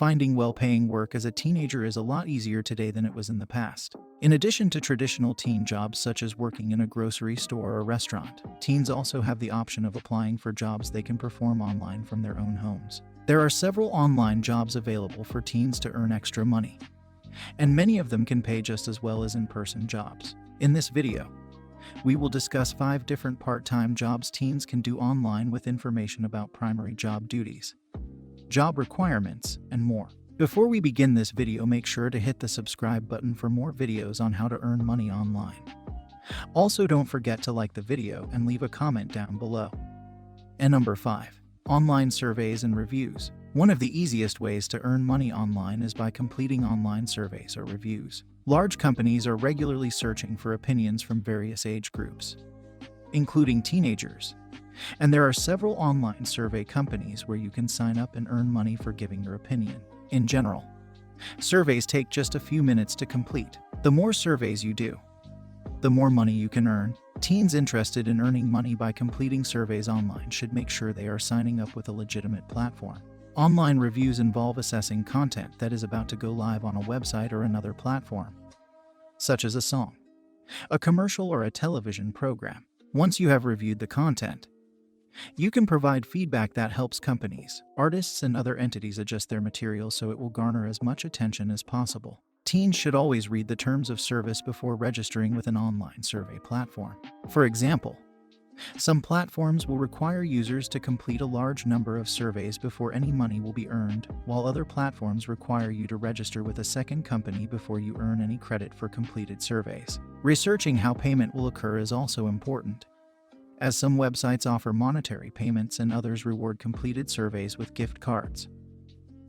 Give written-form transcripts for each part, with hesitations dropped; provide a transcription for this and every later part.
Finding well-paying work as a teenager is a lot easier today than it was in the past. In addition to traditional teen jobs such as working in a grocery store or restaurant, teens also have the option of applying for jobs they can perform online from their own homes. There are several online jobs available for teens to earn extra money, and many of them can pay just as well as in-person jobs. In this video, we will discuss 5 different part-time jobs teens can do online with information about primary job duties, job requirements, and more. Before we begin this video, make sure to hit the subscribe button for more videos on how to earn money online. Also, don't forget to like the video and leave a comment down below. And number 5. Online surveys and reviews. One of the easiest ways to earn money online is by completing online surveys or reviews. Large companies are regularly searching for opinions from various age groups, including teenagers. And there are several online survey companies where you can sign up and earn money for giving your opinion. In general, surveys take just a few minutes to complete. The more surveys you do, the more money you can earn. Teens interested in earning money by completing surveys online should make sure they are signing up with a legitimate platform. Online reviews involve assessing content that is about to go live on a website or another platform, such as a song, a commercial, or a television program. Once you have reviewed the content, you can provide feedback that helps companies, artists, and other entities adjust their material so it will garner as much attention as possible. Teens should always read the terms of service before registering with an online survey platform. For example, some platforms will require users to complete a large number of surveys before any money will be earned, while other platforms require you to register with a second company before you earn any credit for completed surveys. Researching how payment will occur is also important, as some websites offer monetary payments and others reward completed surveys with gift cards.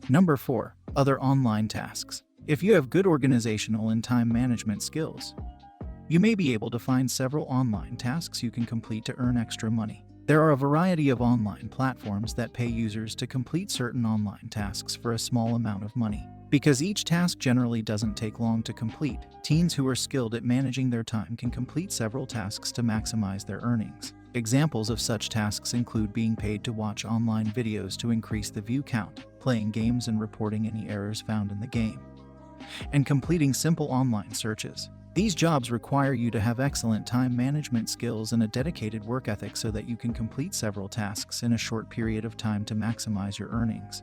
Number 4. Other online tasks. If you have good organizational and time management skills, you may be able to find several online tasks you can complete to earn extra money. There are a variety of online platforms that pay users to complete certain online tasks for a small amount of money. Because each task generally doesn't take long to complete, teens who are skilled at managing their time can complete several tasks to maximize their earnings. Examples of such tasks include being paid to watch online videos to increase the view count, playing games and reporting any errors found in the game, and completing simple online searches. These jobs require you to have excellent time management skills and a dedicated work ethic so that you can complete several tasks in a short period of time to maximize your earnings.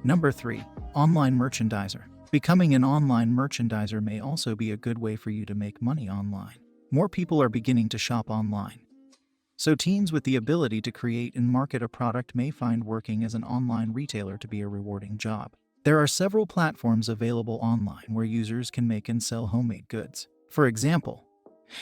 Number 3. Online merchandiser. Becoming an online merchandiser may also be a good way for you to make money online. More people are beginning to shop online, so teens with the ability to create and market a product may find working as an online retailer to be a rewarding job. There are several platforms available online where users can make and sell homemade goods. For example,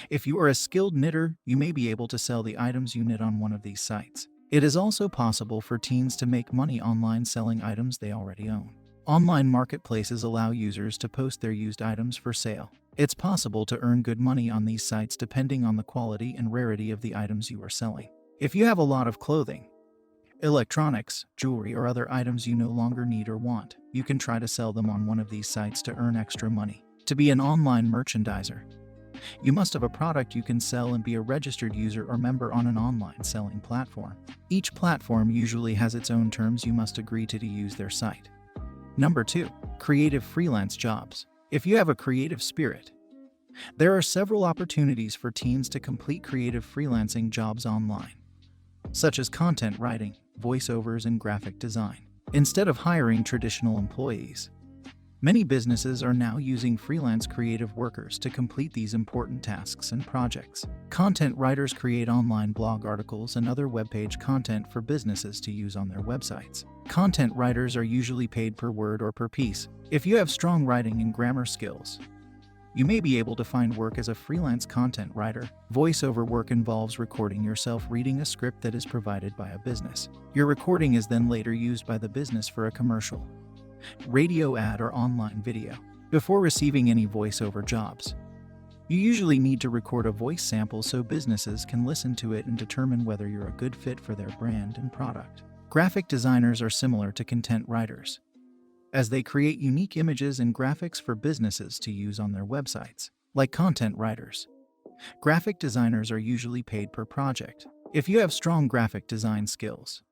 if you are a skilled knitter, you may be able to sell the items you knit on one of these sites. It is also possible for teens to make money online selling items they already own. Online marketplaces allow users to post their used items for sale. It's possible to earn good money on these sites depending on the quality and rarity of the items you are selling. If you have a lot of clothing, electronics, jewelry, or other items you no longer need or want, you can try to sell them on one of these sites to earn extra money. To be an online merchandiser, you must have a product you can sell and be a registered user or member on an online selling platform. Each platform usually has its own terms you must agree to use their site. Number 2. Creative freelance jobs. If you have a creative spirit, there are several opportunities for teens to complete creative freelancing jobs online, such as content writing, voiceovers, and graphic design. Instead of hiring traditional employees, many businesses are now using freelance creative workers to complete these important tasks and projects. Content writers create online blog articles and other web page content for businesses to use on their websites. Content writers are usually paid per word or per piece. If you have strong writing and grammar skills, you may be able to find work as a freelance content writer. Voiceover work involves recording yourself reading a script that is provided by a business. Your recording is then later used by the business for a commercial, radio ad, or online video. Before receiving any voiceover jobs, you usually need to record a voice sample so businesses can listen to it and determine whether you're a good fit for their brand and product. Graphic designers are similar to content writers, as they create unique images and graphics for businesses to use on their websites. Like content writers, graphic designers are usually paid per project. If you have strong graphic design skills,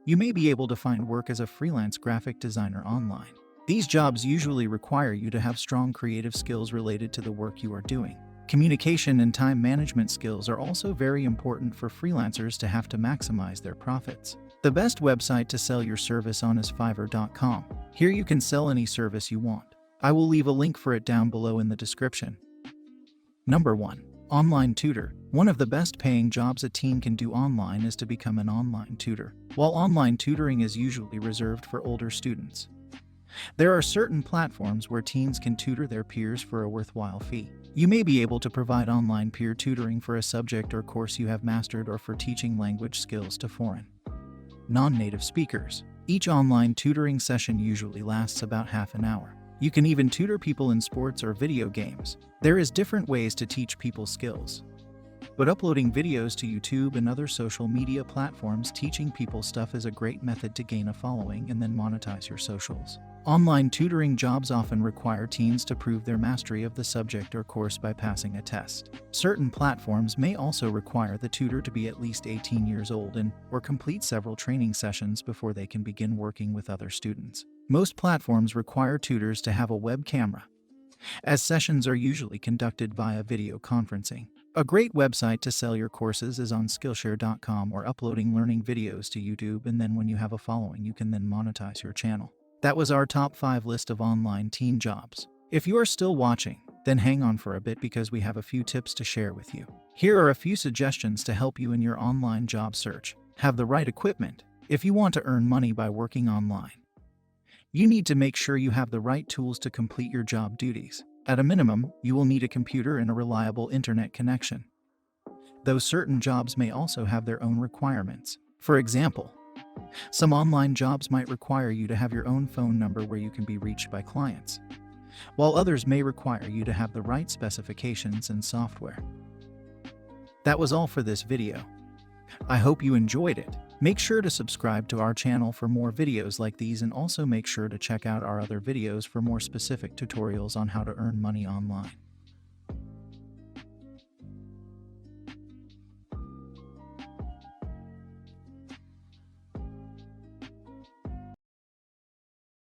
You may be able to find work as a freelance graphic designer online. These jobs usually require you to have strong creative skills related to the work you are doing. Communication and time management skills are also very important for freelancers to have to maximize their profits. The best website to sell your service on is Fiverr.com. Here you can sell any service you want. I will leave a link for it down below in the description. Number 1. Online tutor. One of the best paying jobs a teen can do online is to become an online tutor. While online tutoring is usually reserved for older students, there are certain platforms where teens can tutor their peers for a worthwhile fee. You may be able to provide online peer tutoring for a subject or course you have mastered, or for teaching language skills to foreign, non-native speakers. Each online tutoring session usually lasts about half an hour. You can even tutor people in sports or video games. There is different ways to teach people skills, but uploading videos to YouTube and other social media platforms teaching people stuff is a great method to gain a following and then monetize your socials. Online tutoring jobs often require teens to prove their mastery of the subject or course by passing a test. Certain platforms may also require the tutor to be at least 18 years old or complete several training sessions before they can begin working with other students. Most platforms require tutors to have a web camera, as sessions are usually conducted via video conferencing. A great website to sell your courses is on Skillshare.com, or uploading learning videos to YouTube, and then when you have a following, you can then monetize your channel. That was our top 5 list of online teen jobs. If you are still watching, then hang on for a bit because we have a few tips to share with you. Here are a few suggestions to help you in your online job search. Have the right equipment. If you want to earn money by working online, you need to make sure you have the right tools to complete your job duties. At a minimum, you will need a computer and a reliable internet connection, though certain jobs may also have their own requirements. For example, some online jobs might require you to have your own phone number where you can be reached by clients, while others may require you to have the right specifications and software. That was all for this video. I hope you enjoyed it. Make sure to subscribe to our channel for more videos like these, and also make sure to check out our other videos for more specific tutorials on how to earn money online.